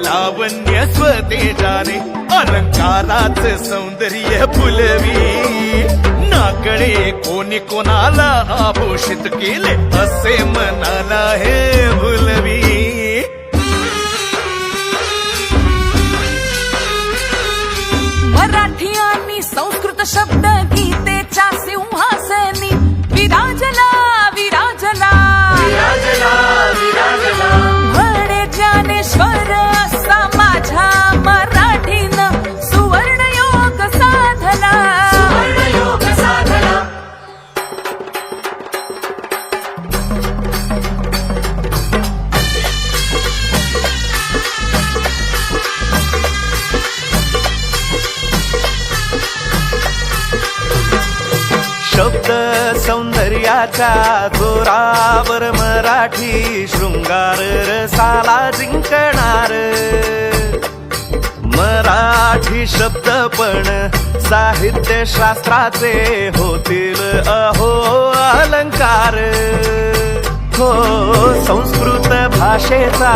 लावण्य स्वतेजाने अलंकाराचे सौंदर्य फुलवी नाकडे कोणी कोणाला आभूषित केले असे मनाला हे भुलवी मराठी आणि संस्कृत शब्द गीतेच्या सिंहासनी विराजला विराजला विराजला विराजला म्हणे ज्ञानेश्वर असा माझ्या मराठीनं सुवर्णयोग साधला सुवर्णयोग साधला शब्द सौंदर्याच्या जोरावर मराठी शृंगार रसाला जिंकणार मराठी शब्द पण साहित्य शास्त्राचे होतील अहो अलंकार हो संस्कृत भाषेचा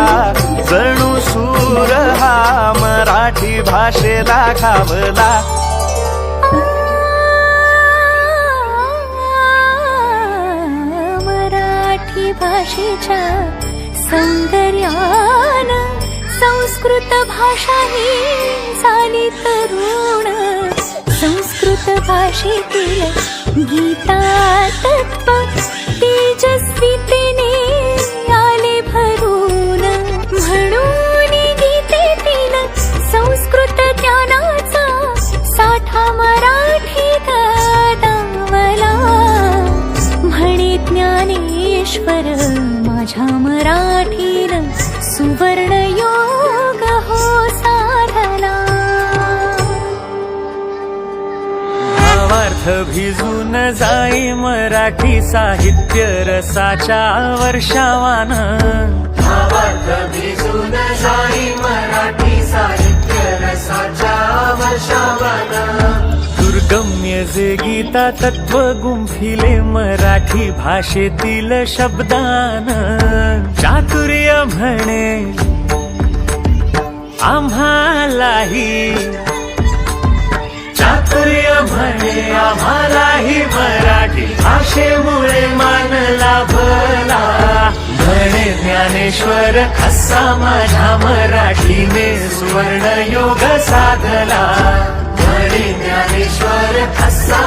जणू सूर हा मराठी भाषेला घावला भाषेच्या सौंदर्यानं संस्कृत भाषा ही झाली तरुण संस्कृत भाषेतील गीता तत्व तेजस्वितेने आले भरून म्हणून गीतेतील संस्कृत ज्ञानाचा साठा मराठीत दावला म्हणे ज्ञानेश्वर माझ्या मराठीनं सुवर्ण योग हो साधला भावार्थ भिजून जाई मराठी साहित्य रसाच्या वर्षावान भावार्थ भिजून जाई मराठी साहित्य रसाच्या वर्षावान दुर्गम्य जे गीता तत्व गुंफिले मराठी भाषेतील शब्दान चातुर्य म्हणे आम्हालाही चातुर्य म्हणे आम्हालाही मराठी भाषेमुळे मान लाभला म्हणे ज्ञानेश्वर असा माझ्या मराठीने सुवर्ण योग साधला म्हणे ज्ञानेश्वर असा